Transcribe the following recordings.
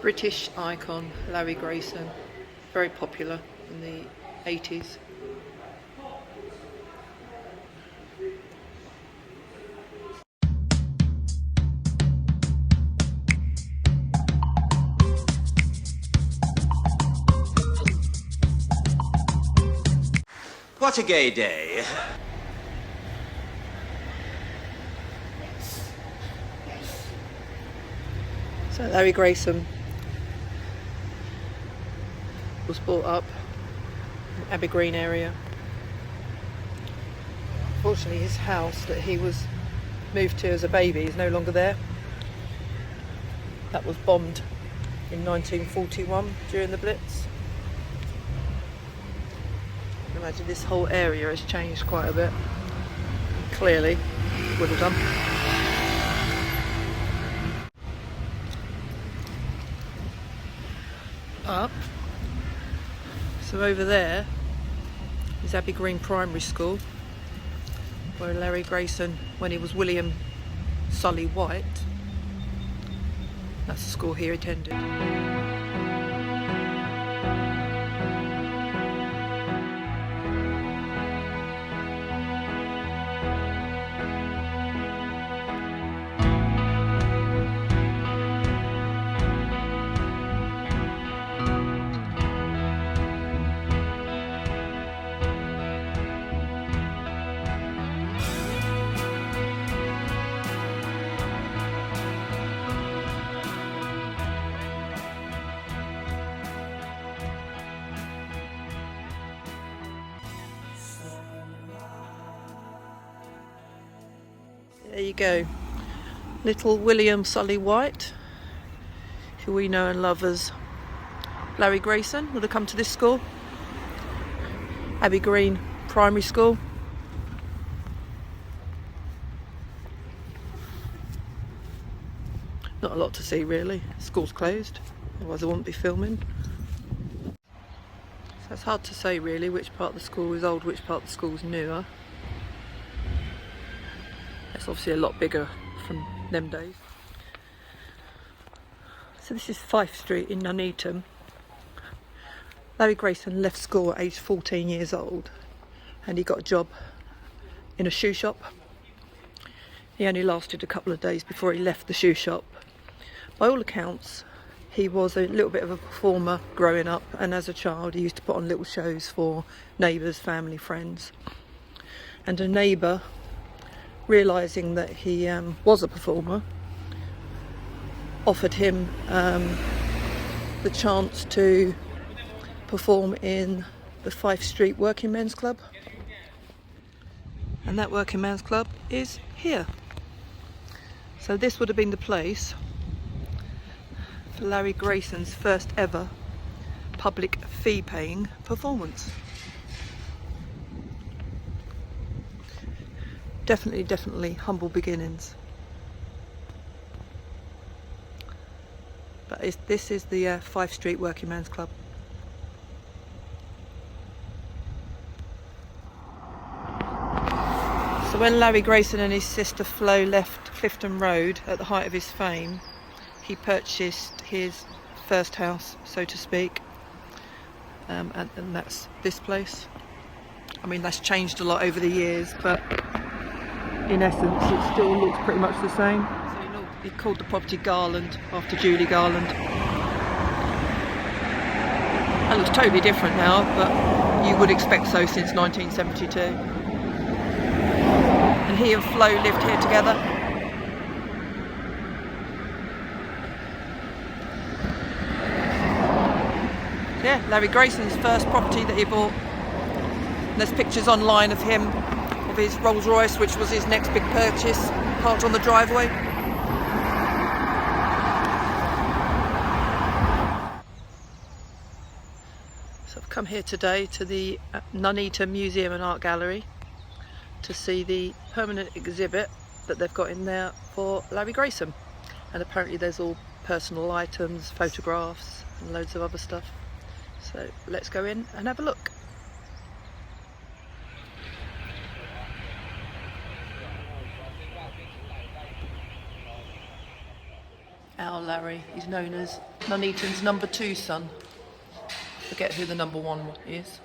British icon Larry Grayson, very popular in the 80s. What a gay day. So Larry Grayson was brought up in Abbey Green area. Unfortunately, his house that he was moved to as a baby is no longer there. That was bombed in 1941 during the Blitz. I can imagine this whole area has changed quite a bit. Clearly, would have done. Up. So over there is Abbey Green Primary School, where Larry Grayson, when he was William Sulley White, that's the school he attended. There you go, little William Sulley White, who we know and love as Larry Grayson, would have come to this school, Abbey Green Primary School. Not a lot to see really, school's closed, otherwise I wouldn't be filming. So it's hard to say really which part of the school is old, which part of the school is newer. It's obviously a lot bigger from them days. So this is Fife Street in Nuneaton. Larry Grayson left school at age 14 years old and he got a job in a shoe shop. He only lasted a couple of days before he left the shoe shop. By all accounts, he was a little bit of a performer growing up, and as a child he used to put on little shows for neighbours, family, friends. And a neighbour, realising that he was a performer, offered him the chance to perform in the Fife Street Working Men's Club. And that Working Men's Club is here. So this would have been the place for Larry Grayson's first ever public fee-paying performance. Definitely humble beginnings. But this is the Fife Street Working Men's Club. So when Larry Grayson and his sister Flo left Clifton Road at the height of his fame, he purchased his first house, so to speak, and that's this place. I mean, that's changed a lot over the years, but in essence it still looks pretty much the same. So he called the property Garland after Julie Garland. It looks totally different now, but you would expect so since 1972. And he and Flo lived here together. Yeah, Larry Grayson's first property that he bought. And there's pictures online of him, of his Rolls Royce, which was his next big purchase, parked on the driveway. So I've come here today to the Nuneaton Museum and Art Gallery to see the permanent exhibit that they've got in there for Larry Grayson. And apparently there's all personal items, photographs and loads of other stuff. So let's go in and have a look. Our Larry, he's known as Nuneaton's number 2 son. Forget who the number 1 is.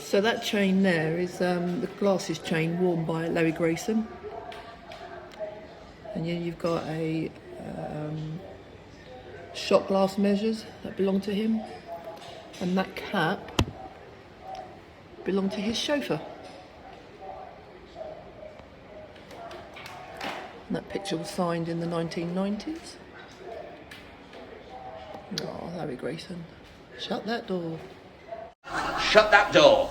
So that chain there is the glasses chain worn by Larry Grayson. And then you've got a shot glass measures that belong to him. And that cap belonged to his chauffeur. And that picture was signed in the 1990s. Oh, Larry Grayson. Shut that door. Shut that door.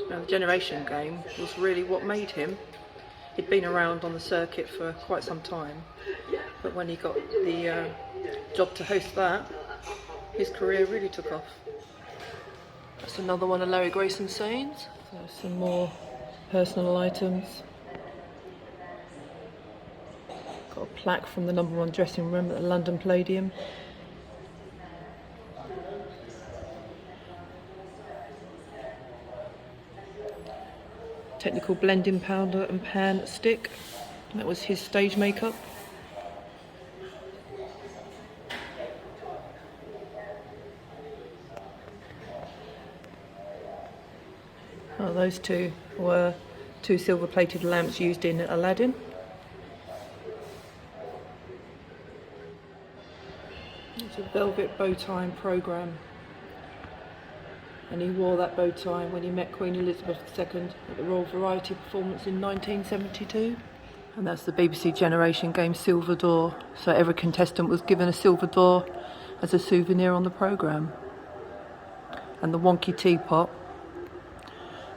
Now, the Generation game was really what made him. He'd been around on the circuit for quite some time, but when he got the job to host that, his career really took off. That's another one of Larry Grayson's sayings. So some more personal items. Got a plaque from the number 1 dressing room at the London Palladium. Technical blending powder and pan stick. That was his stage makeup. Oh, those two were 2 silver-plated lamps used in Aladdin. It's a velvet bow tie programme. And he wore that bow tie when he met Queen Elizabeth II at the Royal Variety performance in 1972. And that's the BBC Generation Game Silver Door. So every contestant was given a silver door as a souvenir on the programme. And the wonky teapot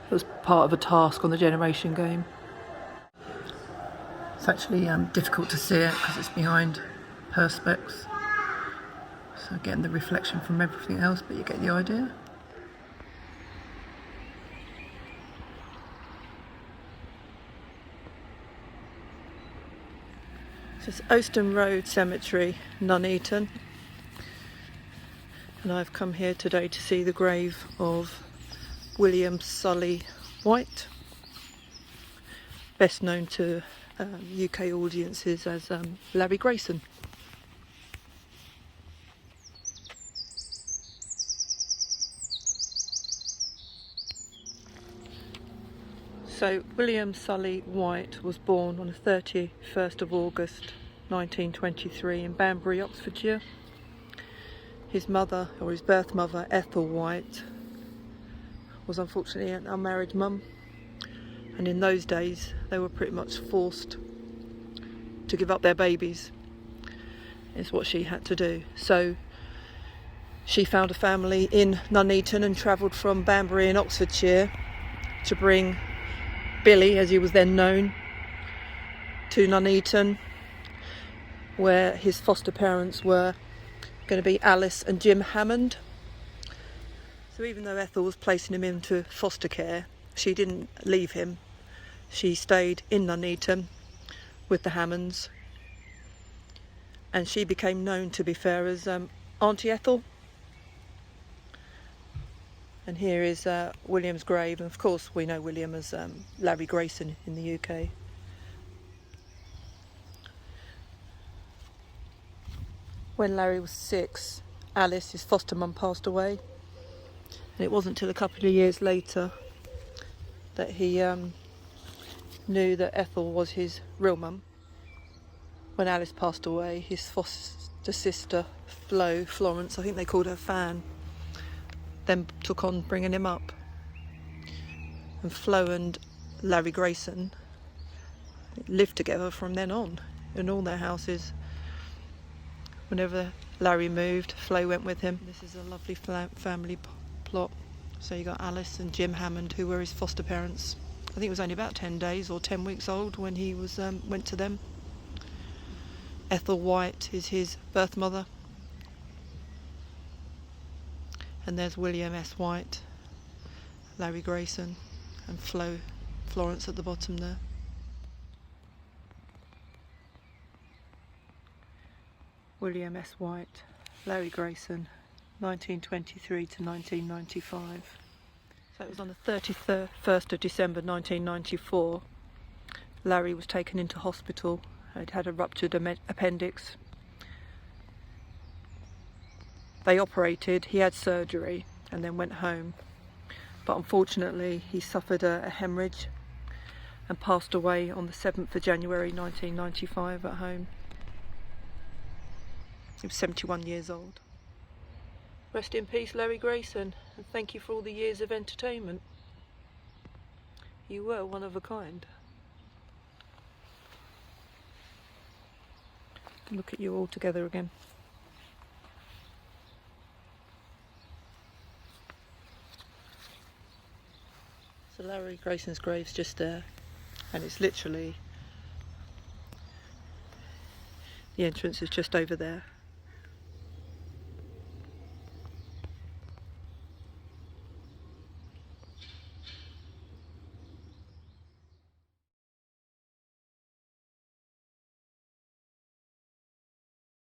was part of a task on the Generation Game. It's actually difficult to see it because it's behind perspex. So getting the reflection from everything else, but you get the idea. This is Oaston Road Cemetery, Nuneaton, and I've come here today to see the grave of William Sulley White, best known to UK audiences as Larry Grayson. So William Sulley White was born on the 31st of August 1923 in Banbury, Oxfordshire. His mother, or his birth mother, Ethel White, was unfortunately an unmarried mum, and in those days they were pretty much forced to give up their babies. It's what she had to do. So she found a family in Nuneaton and travelled from Banbury in Oxfordshire to bring Billy, as he was then known, to Nuneaton, where his foster parents were going to be Alice and Jim Hammond. So even though Ethel was placing him into foster care, she didn't leave him. She stayed in Nuneaton with the Hammonds, and she became known, to be fair, as Auntie Ethel. And here is William's grave, and of course we know William as Larry Grayson in the UK. When Larry was 6, Alice, his foster mum, passed away, and it wasn't until a couple of years later that he knew that Ethel was his real mum. When Alice passed away, his foster sister, Florence, I think they called her Fan, then took on bringing him up. And Flo and Larry Grayson lived together from then on in all their houses. Whenever Larry moved, Flo went with him. This is a lovely family plot. So you got Alice and Jim Hammond, who were his foster parents. I think he was only about 10 days or 10 weeks old when he was went to them. Ethel White is his birth mother. And there's William S. White, Larry Grayson, and Florence at the bottom there. William S. White, Larry Grayson, 1923 to 1995. So it was on the 31st of December 1994. Larry was taken into hospital. He'd had a ruptured appendix. They operated, he had surgery and then went home. But unfortunately he suffered a hemorrhage and passed away on the 7th of January 1995 at home. He was 71 years old. Rest in peace, Larry Grayson, and thank you for all the years of entertainment. You were one of a kind. Look at you all together again. So Larry Grayson's grave's just there, and it's literally, the entrance is just over there.